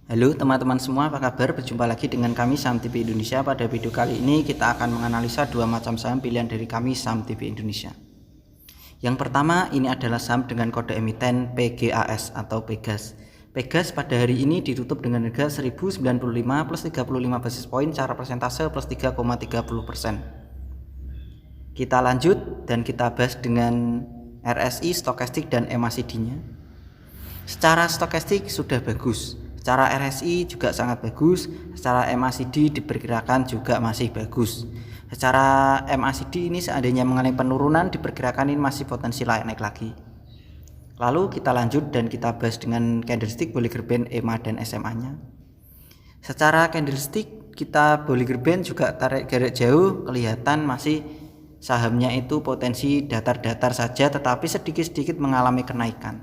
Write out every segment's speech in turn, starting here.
Halo teman-teman semua, apa kabar? Berjumpa lagi dengan kami Saham TV Indonesia. Pada video kali ini kita akan menganalisa dua macam saham pilihan dari kami Saham TV Indonesia. Yang pertama, ini adalah saham dengan kode emiten PGAS atau Pegas. Pegas pada hari ini ditutup dengan harga 1095 plus 35 basis poin secara persentase plus 3,30%. Kita lanjut dan kita bahas dengan RSI, stokastik dan MACD-nya. Secara stokastik sudah bagus, secara RSI juga sangat bagus, secara MACD diperkirakan juga masih bagus. Secara MACD ini seandainya mengalami penurunan diperkirakan ini masih potensi naik lagi. Lalu kita lanjut dan kita bahas dengan candlestick Bollinger Band, EMA dan SMA-nya. Secara candlestick kita Bollinger Band juga tarik garis jauh, kelihatan masih sahamnya itu potensi datar-datar saja tetapi sedikit-sedikit mengalami kenaikan.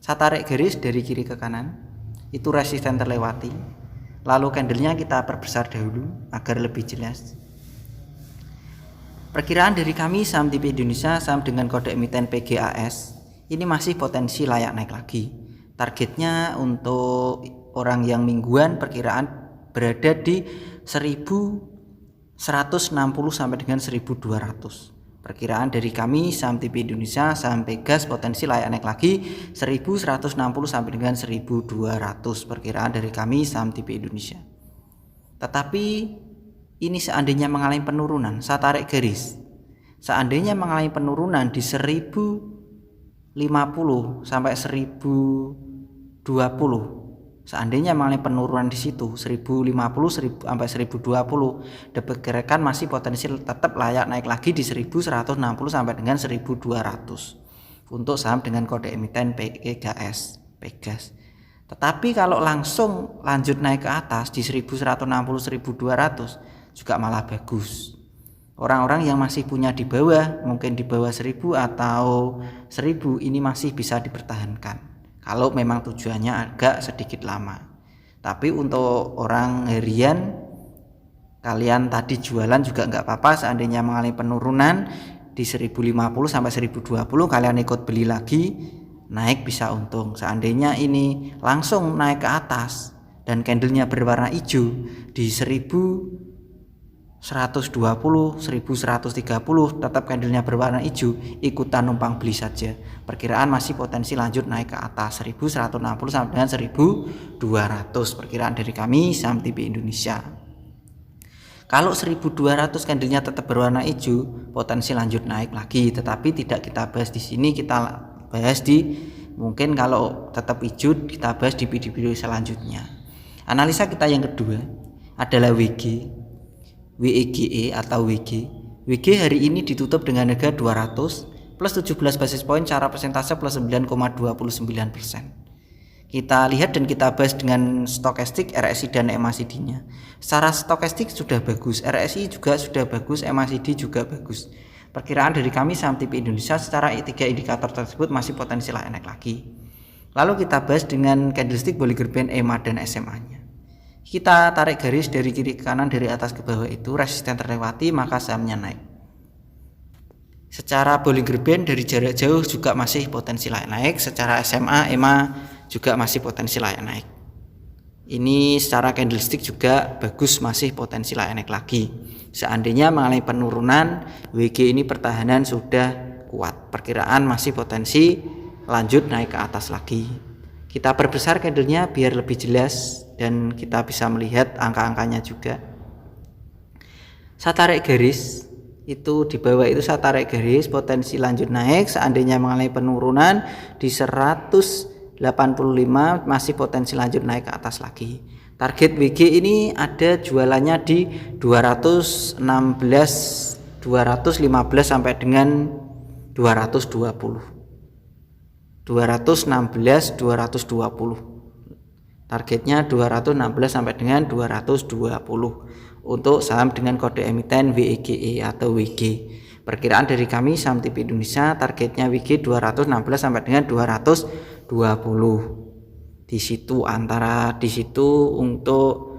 Saya tarik garis dari kiri ke kanan, itu resisten terlewati. Lalu candlenya kita perbesar dahulu agar lebih jelas. Perkiraan dari kami Saham TV Indonesia, saham dengan kode emiten PGAS, ini masih potensi layak naik lagi. Targetnya untuk orang yang mingguan perkiraan berada di 1160 sampai dengan 1200. Perkiraan dari kami Saham TV Indonesia, saham Pegas potensi layak naik lagi 1160 sampai dengan 1200. Perkiraan dari kami Saham TV Indonesia. Tetapi ini seandainya mengalami penurunan, saya tarik garis. Seandainya mengalami penurunan di 1050 sampai 1020. Seandainya mengalami penurunan di situ 1050 sampai 1020, diperkirakan masih potensi tetap layak naik lagi di 1160 sampai dengan 1200 untuk saham dengan kode emiten Pegas. Tetapi kalau langsung lanjut naik ke atas di 1160 1200 juga malah bagus. Orang-orang yang masih punya di bawah, mungkin di bawah 1000 atau 1000, ini masih bisa dipertahankan kalau memang tujuannya agak sedikit lama. Tapi untuk orang harian, kalian tadi jualan juga nggak apa-apa. Seandainya mengalami penurunan di 1050 sampai 1020, kalian ikut beli lagi, naik bisa untung. Seandainya ini langsung naik ke atas dan candlenya berwarna hijau di 1120, 1130, tetap candlenya berwarna hijau, ikutan numpang beli saja. Perkiraan masih potensi lanjut naik ke atas 1160 sampai dengan 1200. Perkiraan dari kami Saham TV Indonesia. Kalau 1200 candlenya tetap berwarna hijau, potensi lanjut naik lagi, tetapi tidak kita bahas di sini, kita bahas di mungkin kalau tetap hijau kita bahas di video selanjutnya. Analisa kita yang kedua adalah WEGE atau WG. WG hari ini ditutup dengan harga 200 plus 17 basis poin secara persentase plus 9,29%. Kita lihat dan kita bahas dengan stokastik, RSI dan MACD-nya. Secara stokastik sudah bagus, RSI juga sudah bagus, MACD juga bagus. Perkiraan dari kami Saham TV Indonesia secara tiga indikator tersebut masih potensi naik lagi. Lalu kita bahas dengan candlestick Bollinger Band, EMA dan SMA-nya. Kita tarik garis dari kiri ke kanan, dari atas ke bawah, itu resisten terlewati maka sahamnya naik. Secara Bollinger Band dari jarak jauh juga masih potensi layak naik. Secara SMA, EMA juga masih potensi layak naik. Ini secara candlestick juga bagus, masih potensi layak naik lagi. Seandainya mengalami penurunan, WG ini pertahanan sudah kuat. Perkiraan masih potensi lanjut naik ke atas lagi. Kita perbesar candlenya biar lebih jelas dan kita bisa melihat angka-angkanya juga. Saya tarik garis itu di bawah, itu saya tarik garis potensi lanjut naik. Seandainya mengalami penurunan di 185 masih potensi lanjut naik ke atas lagi. Target WG ini ada jualannya di 215 sampai dengan 220. 216 220. Targetnya 216 sampai dengan 220 untuk saham dengan kode emiten WEGE atau WG. Perkiraan dari kami Saham TV Indonesia, targetnya WG 216 sampai dengan 220. Di situ untuk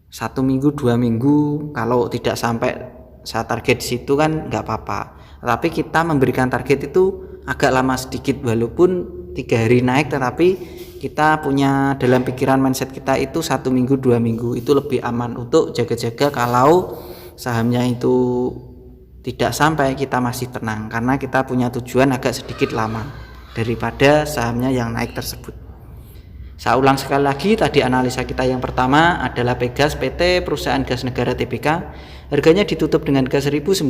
1 minggu 2 minggu, kalau tidak sampai saya target di situ kan nggak apa-apa. Tapi kita memberikan target itu agak lama sedikit, walaupun 3 hari naik tetapi kita punya dalam pikiran mindset kita itu 1 minggu 2 minggu itu lebih aman untuk jaga-jaga kalau sahamnya itu tidak sampai, kita masih tenang karena kita punya tujuan agak sedikit lama daripada sahamnya yang naik tersebut. Saya ulang sekali lagi, tadi analisa kita yang pertama adalah Pegas PT Perusahaan Gas Negara Tbk. Harganya ditutup dengan harga 1095.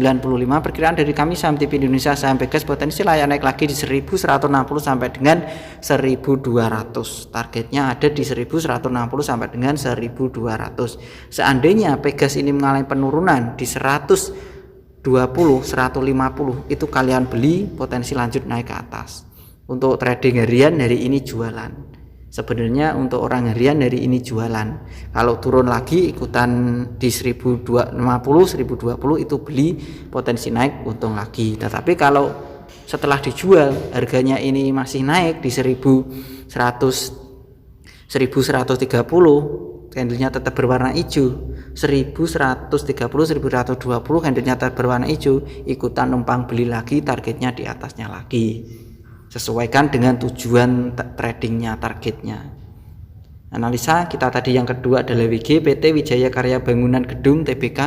Perkiraan dari kami saham TV Indonesia saham Pegas potensi layak naik lagi di 1160 sampai dengan 1200. Targetnya ada di 1160 sampai dengan 1200. Seandainya Pegas ini mengalami penurunan di 120, 150, itu kalian beli, potensi lanjut naik ke atas. Untuk trading harian hari ini jualan. Sebenarnya untuk orang harian dari ini jualan. Kalau turun lagi ikutan di 1050, 1020 itu beli, potensi naik untung lagi. Tetapi kalau setelah dijual harganya ini masih naik di 1130, candlenya tetap berwarna hijau, 1130, 1120 candlenya tetap berwarna hijau, ikutan numpang beli lagi, targetnya di atasnya lagi. Sesuaikan dengan tujuan tradingnya, targetnya. Analisa kita tadi yang kedua adalah WG PT Wijaya Karya Bangunan Gedung Tbk.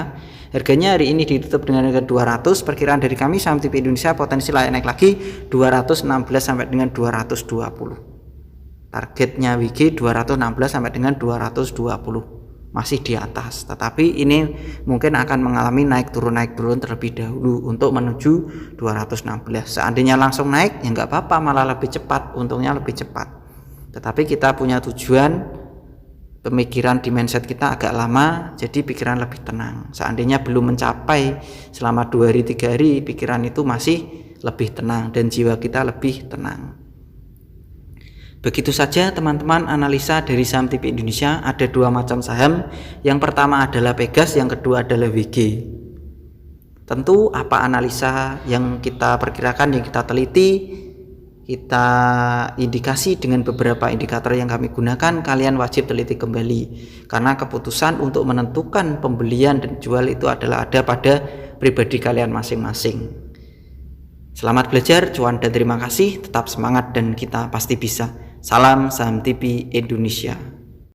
Harganya hari ini ditutup dengan harga 200. Perkiraan dari kami saham TV Indonesia potensi layak naik lagi 216 sampai dengan 220. Targetnya WG 216 sampai dengan 220. Masih di atas, tetapi ini mungkin akan mengalami naik turun terlebih dahulu untuk menuju 216. Seandainya langsung naik ya nggak apa-apa, malah lebih cepat, untungnya lebih cepat. Tetapi kita punya tujuan, pemikiran di mindset kita agak lama, jadi pikiran lebih tenang. Seandainya belum mencapai selama 2 hari 3 hari, pikiran itu masih lebih tenang dan jiwa kita lebih tenang. Begitu saja teman-teman analisa dari saham TV Indonesia. Ada 2 macam saham. Yang pertama adalah Pegas, yang kedua adalah WG. Tentu apa analisa yang kita perkirakan, yang kita teliti, kita indikasi dengan beberapa indikator yang kami gunakan, kalian wajib teliti kembali. Karena keputusan untuk menentukan pembelian dan jual itu adalah ada pada pribadi kalian masing-masing. Selamat belajar, cuan dan terima kasih. Tetap semangat dan kita pasti bisa. Salam Saham TV Indonesia.